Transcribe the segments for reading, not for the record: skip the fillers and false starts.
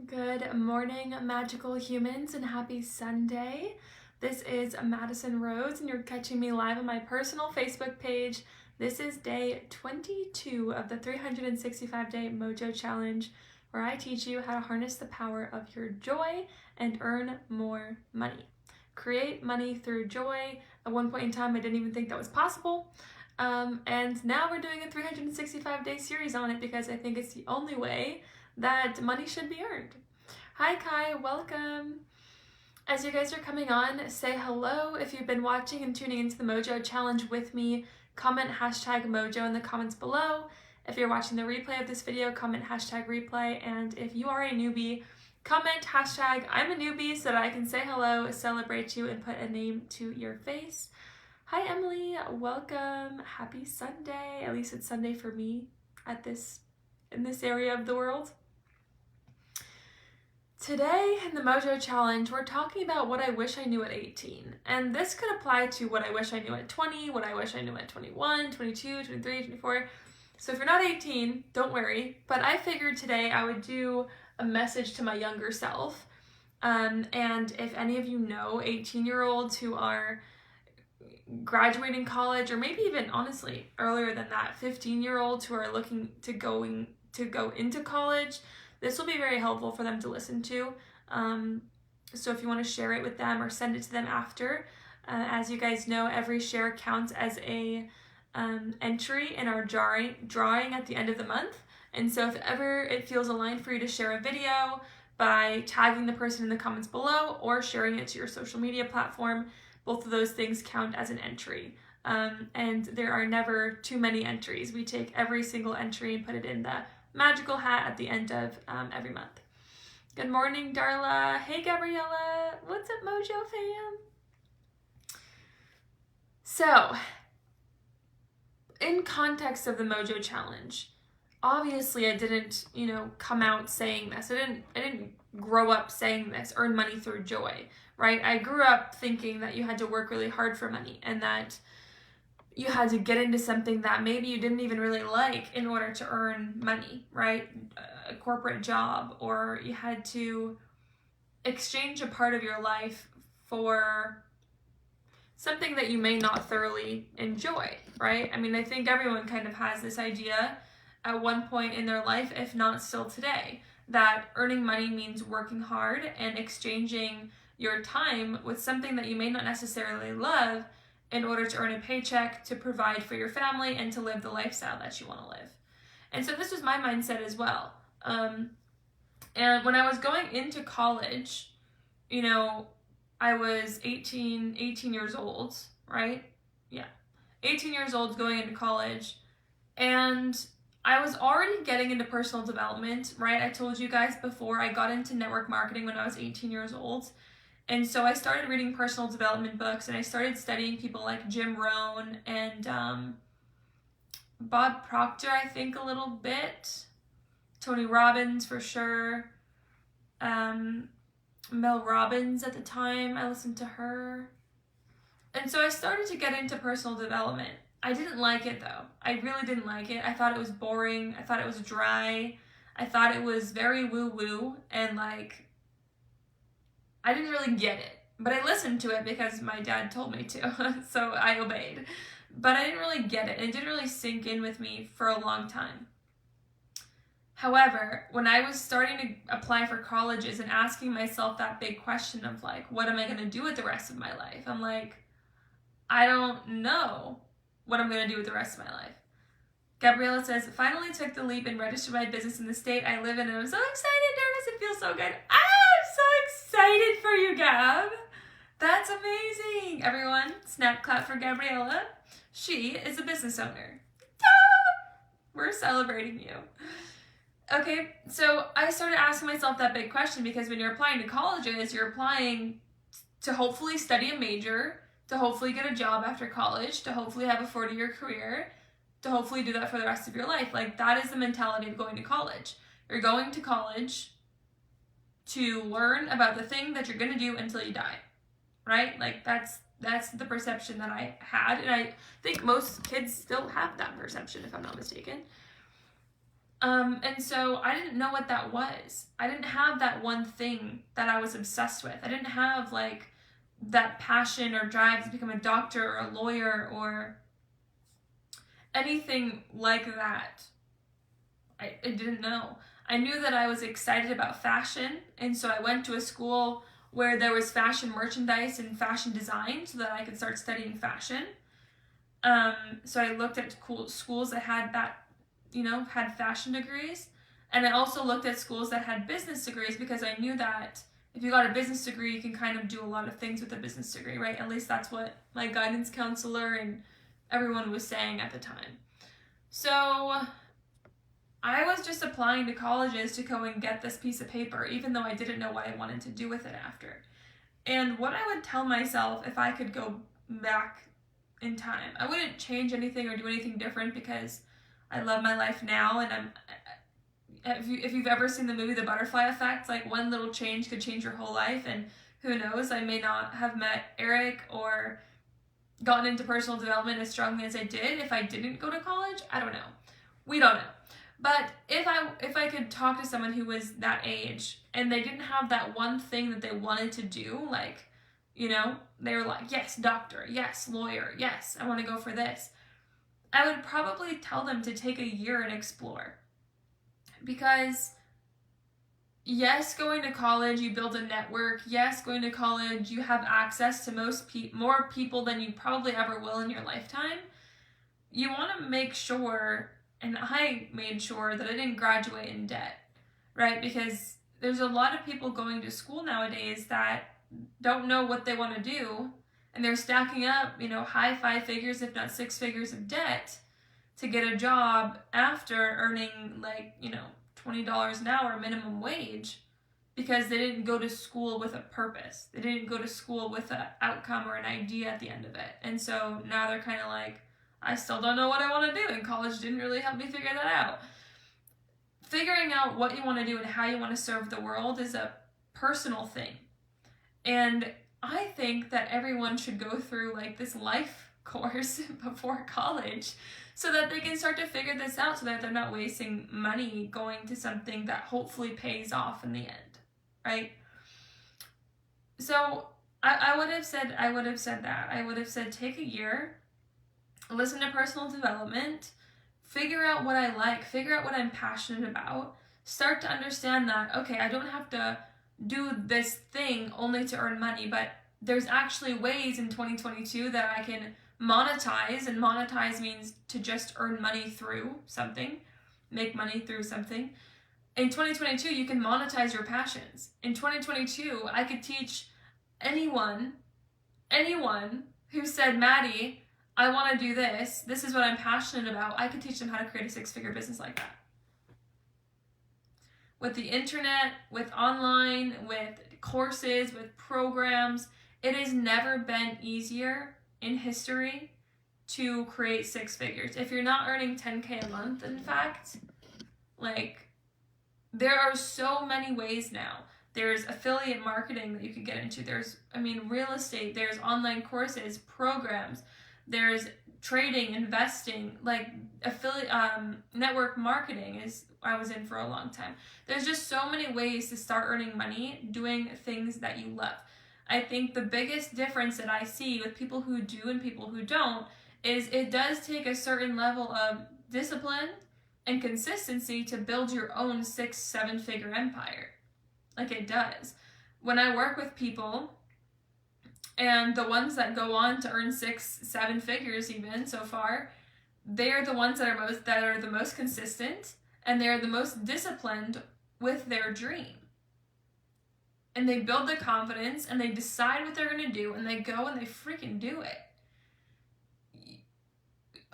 Good morning, magical humans, and happy Sunday. This is Madison Rose, and you're catching me live on my personal Facebook page. This is day 22 of the 365-day MOJO challenge, where I teach you how to harness the power of your joy and earn more money. Create money through joy. At one point in time, I didn't even think that was possible. And now we're doing a 365-day series on it because I think it's the only way that money should be earned. Hi Kai, welcome. As you guys are coming on, say hello. If you've been watching and tuning into the MOJO challenge with me, comment hashtag MOJO in the comments below. If you're watching the replay of this video, comment hashtag replay. And if you are a newbie, comment hashtag I'm a newbie so that I can say hello, celebrate you, and put a name to your face. Hi Emily, welcome. Happy Sunday. At least it's Sunday for me in this area of the world. Today in the MOJO challenge, we're talking about what I wish I knew at 18. And this could apply to what I wish I knew at 20, what I wish I knew at 21, 22, 23, 24. So if you're not 18, don't worry. But I figured today I would do a message to my younger self. And if any of you know 18-year-olds who are graduating college, or maybe even honestly earlier than that, 15-year-olds who are looking to go into college, this will be very helpful for them to listen to. So if you want to share it with them or send it to them after, as you guys know, every share counts as a entry in our drawing at the end of the month. And so if ever it feels aligned for you to share a video by tagging the person in the comments below or sharing it to your social media platform, both of those things count as an entry. And there are never too many entries. We take every single entry and put it in the magical hat at the end of every month. Good morning, Darla. Hey, Gabriella. What's up, MOJO fam? So, in context of the MOJO challenge, obviously I didn't, come out saying this. I didn't grow up saying this, earn money through joy, right? I grew up thinking that you had to work really hard for money and that you had to get into something that maybe you didn't even really like in order to earn money, right? A corporate job, or you had to exchange a part of your life for something that you may not thoroughly enjoy, right? I mean, I think everyone kind of has this idea at one point in their life, if not still today, that earning money means working hard and exchanging your time with something that you may not necessarily love in order to earn a paycheck, to provide for your family, and to live the lifestyle that you want to live. And so this was my mindset as well. And when I was going into college, I was 18 years old, right? Yeah. 18 years old going into college. And I was already getting into personal development, right? I told you guys before, I got into network marketing when I was 18 years old. And so I started reading personal development books, and I started studying people like Jim Rohn and Bob Proctor, I think, a little bit. Tony Robbins for sure. Mel Robbins at the time, I listened to her. And so I started to get into personal development. I didn't like it though. I really didn't like it. I thought it was boring. I thought it was dry. I thought it was very woo-woo, and I didn't really get it, but I listened to it because my dad told me to, so I obeyed. But I didn't really get it. It didn't really sink in with me for a long time. However, when I was starting to apply for colleges and asking myself that big question of what am I going to do with the rest of my life? I'm like, I don't know what I'm going to do with the rest of my life. Gabriella says, finally took the leap and registered my business in the state I live in, and I'm so excited, nervous, it feels so good. I'm so excited for you, Gab. That's amazing. Everyone, snap clap for Gabriella. She is a business owner. We're celebrating you. Okay, so I started asking myself that big question because when you're applying to colleges, you're applying to hopefully study a major, to hopefully get a job after college, to hopefully have a 40-year career, to hopefully do that for the rest of your life. That is the mentality of going to college. You're going to college to learn about the thing that you're going to do until you die, right? That's the perception that I had, and I think most kids still have that perception, if I'm not mistaken. And so I didn't know what that was. I didn't have that one thing that I was obsessed with. I didn't have like that passion or drive to become a doctor or a lawyer or anything like that. I didn't know. I knew that I was excited about fashion, and so I went to a school where there was fashion merchandise and fashion design so that I could start studying fashion. So I looked at cool schools that had that, had fashion degrees. And I also looked at schools that had business degrees because I knew that if you got a business degree, you can kind of do a lot of things with a business degree, right? At least that's what my guidance counselor and everyone was saying at the time. So I was just applying to colleges to go and get this piece of paper, even though I didn't know what I wanted to do with it after. And what I would tell myself if I could go back in time, I wouldn't change anything or do anything different because I love my life now. And if you've ever seen the movie The Butterfly Effect, like one little change could change your whole life. And who knows, I may not have met Eric or gotten into personal development as strongly as I did if I didn't go to college. I don't know. We don't know. But if I could talk to someone who was that age and they didn't have that one thing that they wanted to do, like, they were like, yes, doctor, yes, lawyer, yes, I want to go for this, I would probably tell them to take a year and explore. Because yes, going to college, you build a network. Yes, going to college, you have access to more people than you probably ever will in your lifetime. You want to make sure, and I made sure that I didn't graduate in debt, right? Because there's a lot of people going to school nowadays that don't know what they want to do, and they're stacking up, high 5 figures, if not 6 figures of debt to get a job after earning $20 an hour minimum wage because they didn't go to school with a purpose. They didn't go to school with an outcome or an idea at the end of it. And so now they're kind of like, I still don't know what I want to do, and college didn't really help me figure that out. Figuring out what you want to do and how you want to serve the world is a personal thing. And I think that everyone should go through like this life course before college so that they can start to figure this out so that they're not wasting money going to something that hopefully pays off in the end, right? So I would have said that. I would have said take a year, listen to personal development, figure out what I like, figure out what I'm passionate about, start to understand that, okay, I don't have to do this thing only to earn money, but there's actually ways in 2022 that I can monetize, and monetize means to just earn money through something, make money through something. In 2022, you can monetize your passions. In 2022, I could teach anyone who said, Maddie, I want to do this is what I'm passionate about, I could teach them how to create a 6-figure business like that. With the internet, with online, with courses, with programs, it has never been easier in history to create 6 figures. If you're not earning 10K a month, in fact, there are so many ways now. There's affiliate marketing that you could get into. There's, real estate. There's online courses, programs. There's trading, investing, affiliate, network marketing is I was in for a long time. There's just so many ways to start earning money doing things that you love. I think the biggest difference that I see with people who do and people who don't is it does take a certain level of discipline and consistency to build your own 6-7 figure empire. It does. When I work with people, and the ones that go on to earn 6-7 figures even so far, they're the ones that are the most consistent, and they're the most disciplined with their dream. And they build the confidence, and they decide what they're going to do, and they go and they freaking do it.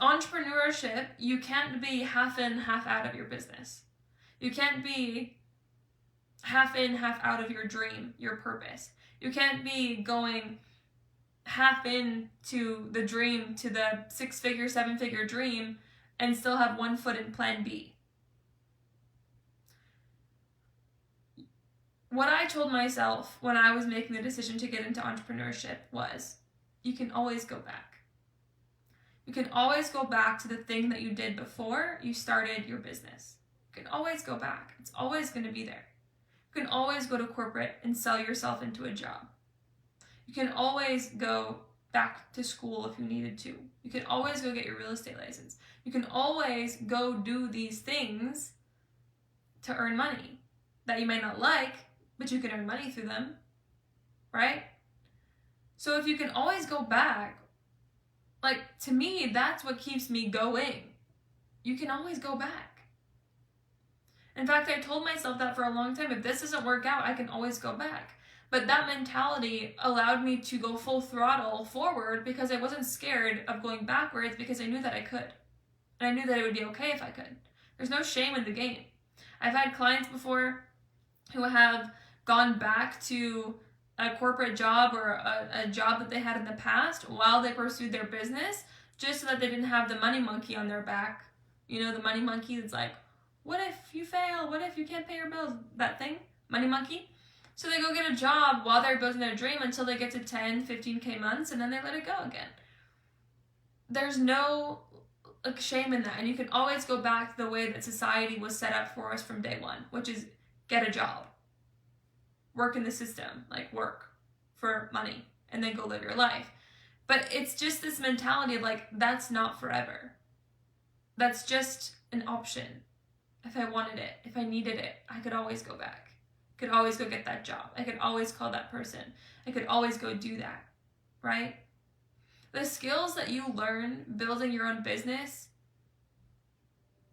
Entrepreneurship, you can't be half in, half out of your business. You can't be half in, half out of your dream, your purpose. You can't be going half in to the dream, to the 6-figure, 7-figure dream, and still have one foot in plan B. What I told myself when I was making the decision to get into entrepreneurship was, you can always go back. You can always go back to the thing that you did before you started your business. You can always go back. It's always going to be there. You can always go to corporate and sell yourself into a job. You can always go back to school if you needed to. You can always go get your real estate license. You can always go do these things to earn money that you may not like, but you can earn money through them, right? So if you can always go back, like, to me, that's what keeps me going. You can always go back. In fact, I told myself that for a long time. If this doesn't work out, I can always go back. But that mentality allowed me to go full throttle forward because I wasn't scared of going backwards, because I knew that I could. And I knew that it would be okay if I could. There's no shame in the game. I've had clients before who have gone back to a corporate job or a job that they had in the past while they pursued their business, just so that they didn't have the money monkey on their back. You know, the money monkey that's like, what if you fail? What if you can't pay your bills? That thing, money monkey. So they go get a job while they're building their dream until they get to 10, 15K months, and then they let it go again. There's no shame in that. And you can always go back to the way that society was set up for us from day one, which is get a job. Work in the system, like work for money, and then go live your life. But it's just this mentality of like, that's not forever. That's just an option. If I wanted it, if I needed it, I could always go back. I could always go get that job. I could always call that person. I could always go do that, right? The skills that you learn building your own business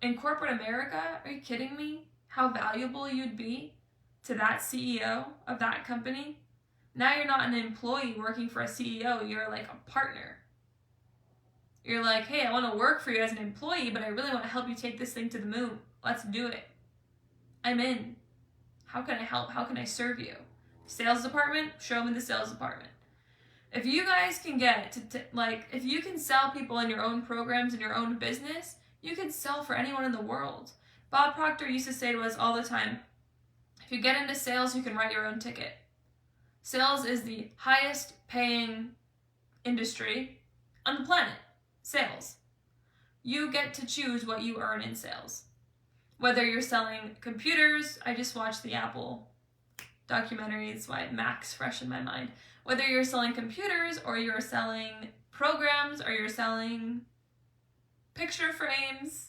in corporate America, are you kidding me? How valuable you'd be to that CEO of that company. Now you're not an employee working for a CEO, you're like a partner. You're like, hey, I want to work for you as an employee, but I really want to help you take this thing to the moon. Let's do it. I'm in. How can I help? How can I serve you? Sales department, show them in the sales department. If you guys can get to like, if you can sell people in your own programs, in your own business, you can sell for anyone in the world. Bob Proctor used to say to us all the time, if you get into sales, you can write your own ticket. Sales is the highest paying industry on the planet. Sales. You get to choose what you earn in sales. Whether you're selling computers, I just watched the Apple documentary, that's why Mac's fresh in my mind. Whether you're selling computers or you're selling programs or you're selling picture frames,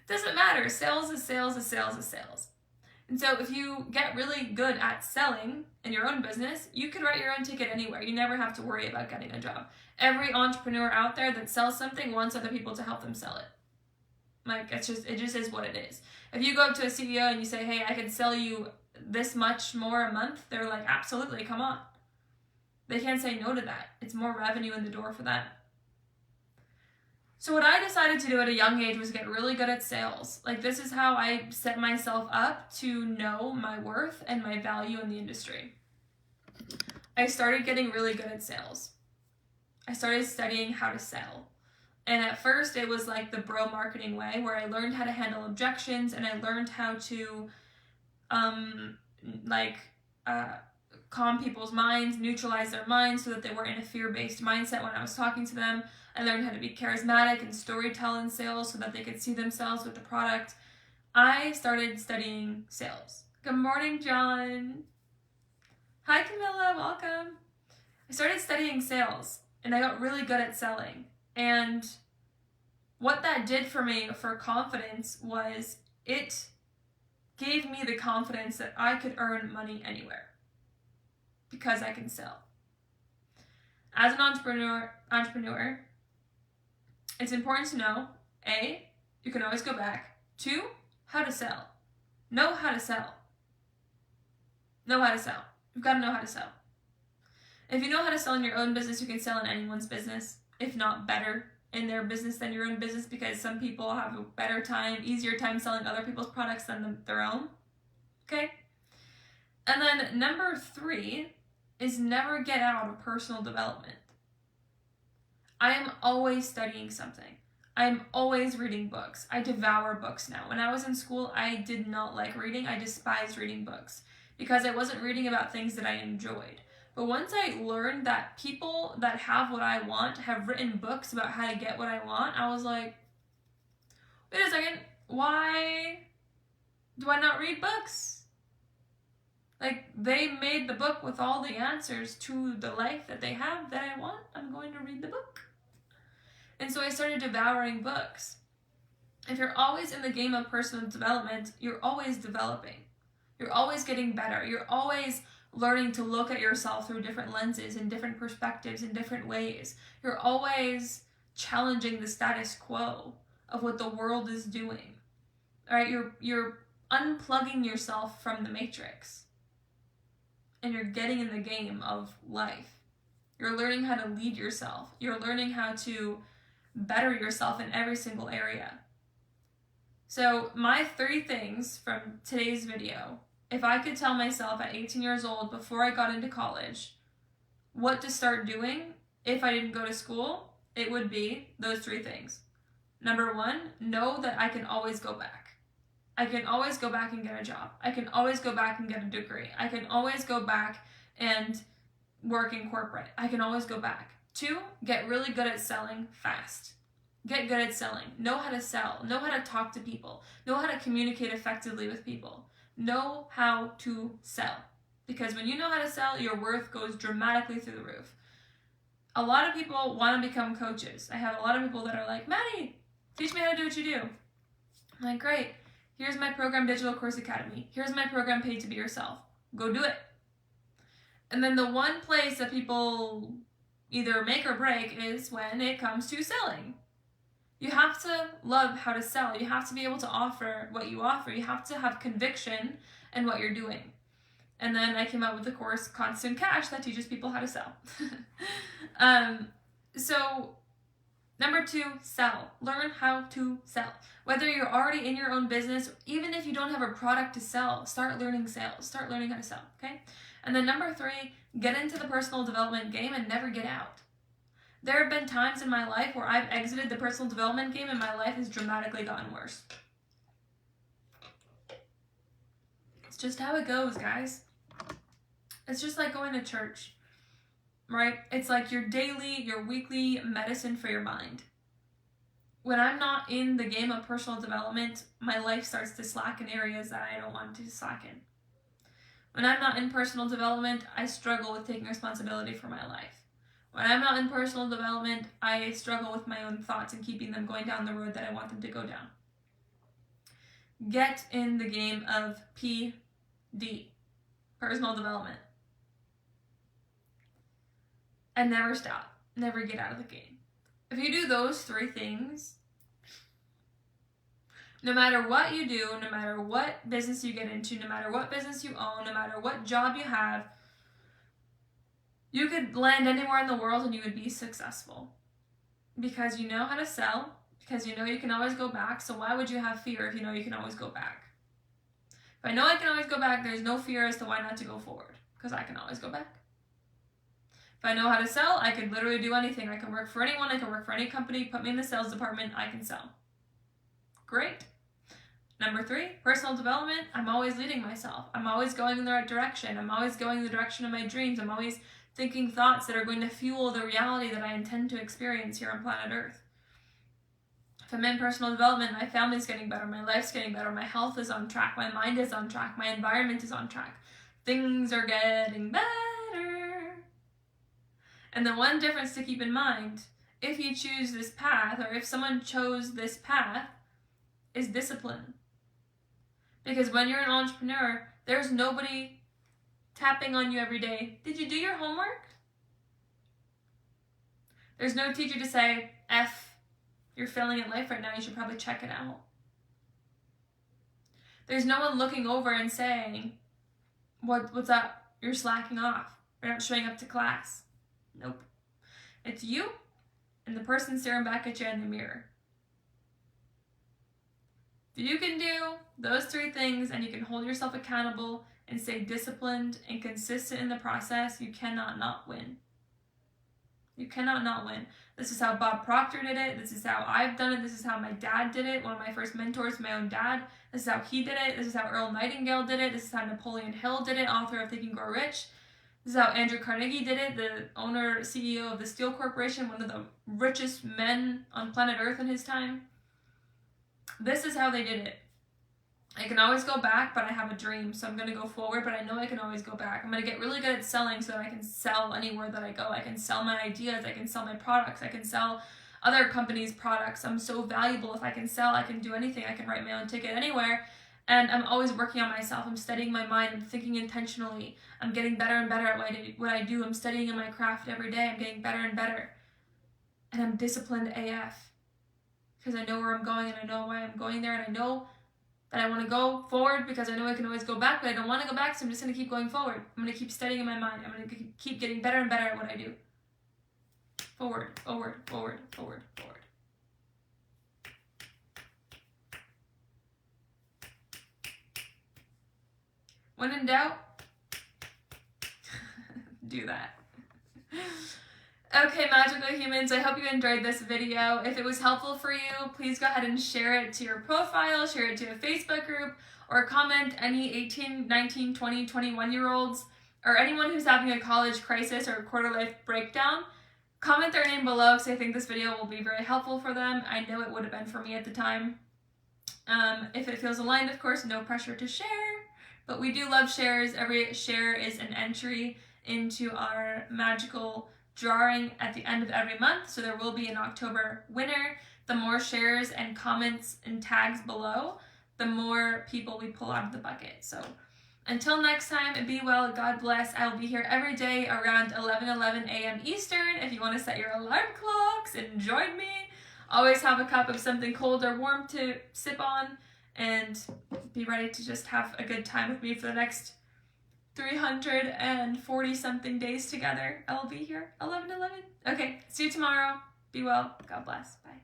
doesn't matter. Sales is sales is sales is sales. And so if you get really good at selling in your own business, you can write your own ticket anywhere. You never have to worry about getting a job. Every entrepreneur out there that sells something wants other people to help them sell it. Like, it just is what it is. If you go up to a CEO and you say, hey, I can sell you this much more a month, they're like, absolutely, come on. They can't say no to that. It's more revenue in the door for them. So what I decided to do at a young age was get really good at sales. Like, this is how I set myself up to know my worth and my value in the industry. I started getting really good at sales. I started studying how to sell. And at first it was like the bro marketing way, where I learned how to handle objections and I learned how to calm people's minds, neutralize their minds so that they weren't in a fear-based mindset when I was talking to them. I learned how to be charismatic and storytell in sales so that they could see themselves with the product. I started studying sales. Good morning, John. Hi, Camilla, welcome. I started studying sales and I got really good at selling. And what that did for me for confidence was it gave me the confidence that I could earn money anywhere because I can sell. As an entrepreneur, it's important to know, A, you can always go back. 2, how to sell. Know how to sell. Know how to sell. You've got to know how to sell. If you know how to sell in your own business, you can sell in anyone's business, if not better in their business than your own business, because some people have a better time, easier time selling other people's products than their own. Okay? And then number 3 is never get out of personal development. I am always studying something. I'm always reading books. I devour books now. When I was in school, I did not like reading. I despised reading books because I wasn't reading about things that I enjoyed. But once I learned that people that have what I want have written books about how to get what I want, I was like, wait a second, why do I not read books? Like, they made the book with all the answers to the life that they have that I want. I'm going to read the book. And so I started devouring books. If you're always in the game of personal development, you're always developing. You're always getting better. You're always learning to look at yourself through different lenses and different perspectives in different ways. You're always challenging the status quo of what the world is doing. All right, you're unplugging yourself from the matrix. And you're getting in the game of life. You're learning how to lead yourself. You're learning how to better yourself in every single area. So my 3 things from today's video, if I could tell myself at 18 years old before I got into college what to start doing if I didn't go to school, it would be those 3 things. Number 1, know that I can always go back. I can always go back and get a job. I can always go back and get a degree. I can always go back and work in corporate. I can always go back. 2, get really good at selling fast. Get good at selling. Know how to sell. Know how to talk to people. Know how to communicate effectively with people. Know how to sell. Because when you know how to sell, your worth goes dramatically through the roof. A lot of people want to become coaches. I have a lot of people that are like, Maddie, teach me how to do what you do. I'm like, great. Here's my program, Digital Course Academy. Here's my program, Paid to Be Yourself. Go do it. And then the one place that people either make or break is when it comes to selling. You have to love how to sell. You have to be able to offer what you offer. You have to have conviction in what you're doing. And then I came out with the course, Constant Cash, that teaches people how to sell. So number 2, sell. Learn how to sell. Whether you're already in your own business, even if you don't have a product to sell, start learning sales. Start learning how to sell, okay? And then number 3, get into the personal development game and never get out. There have been times in my life where I've exited the personal development game and my life has dramatically gotten worse. It's just how it goes, guys. It's just like going to church, right? It's like your daily, your weekly medicine for your mind. When I'm not in the game of personal development, my life starts to slack in areas that I don't want to slacken. When I'm not in personal development, I struggle with taking responsibility for my life. When I'm not in personal development, I struggle with my own thoughts and keeping them going down the road that I want them to go down. Get in the game of PD, personal development. And never stop. Never get out of the game. If you do those 3 things, no matter what you do, no matter what business you get into, no matter what business you own, no matter what job you have, you could land anywhere in the world and you would be successful. Because you know how to sell, because you know you can always go back, so why would you have fear if you know you can always go back? If I know I can always go back, there's no fear as to why not to go forward, because I can always go back. If I know how to sell, I could literally do anything. I can work for anyone, I can work for any company, put me in the sales department, I can sell. Great. Number 3, personal development. I'm always leading myself. I'm always going in the right direction. I'm always going in the direction of my dreams. I'm always thinking thoughts that are going to fuel the reality that I intend to experience here on planet Earth. If I'm in personal development, my family's getting better, my life's getting better, my health is on track, my mind is on track, my environment is on track. Things are getting better. And the one difference to keep in mind, if you choose this path, or if someone chose this path, is discipline. Because when you're an entrepreneur, there's nobody tapping on you every day. Did you do your homework? There's no teacher to say, F, you're failing at life right now, you should probably check it out. There's no one looking over and saying, what's up? You're slacking off. You're not showing up to class. Nope. It's you and the person staring back at you in the mirror. If you can do those 3 things and you can hold yourself accountable and stay disciplined and consistent in the process, you cannot not win. You cannot not win. This is how Bob Proctor did it. This is how I've done it. This is how my dad did it. One of my first mentors, my own dad. This is how he did it. This is how Earl Nightingale did it. This is how Napoleon Hill did it, author of Think and Grow Rich. This is how Andrew Carnegie did it, the owner, CEO of the Steel Corporation, one of the richest men on planet Earth in his time. this is how they did it. I can always go back, but I have a dream, so I'm going to go forward, but I know I can always go back. I'm going to get really good at selling so that I can sell anywhere that I go. I can sell my ideas, I can sell my products, I can sell other companies' products. I'm so valuable. If I can sell, I can do anything. I can write my own ticket anywhere. And I'm always working on myself. I'm studying my mind. I'm thinking intentionally. I'm getting better and better at what I do. I'm studying in my craft every day. I'm getting better and better. And I'm disciplined AF. Because I know where I'm going and I know why I'm going there. And I know that I want to go forward because I know I can always go back, but I don't want to go back, so I'm just going to keep going forward. I'm going to keep studying in my mind. I'm going to keep getting better and better at what I do. Forward, forward, forward, forward, forward. When in doubt, do that. Okay, magical humans, I hope you enjoyed this video. If it was helpful for you, please go ahead and share it to your profile, share it to a Facebook group, or comment any 18, 19, 20, 21-year-olds, or anyone who's having a college crisis or quarter life breakdown. Comment their name below because I think this video will be very helpful for them. I know it would have been for me at the time. If it feels aligned, of course, no pressure to share. But we do love shares. Every share is an entry into our magical drawing at the end of every month. So there will be an October winner. The more shares and comments and tags below, the more people we pull out of the bucket. So until next time, be well, God bless. I will be here every day around 11:11 a.m. Eastern. If you want to set your alarm clocks and join me, always have a cup of something cold or warm to sip on. And be ready to just have a good time with me for the next 340 something days together. I will be here 11:11. Okay, see you tomorrow. Be well. God bless. Bye.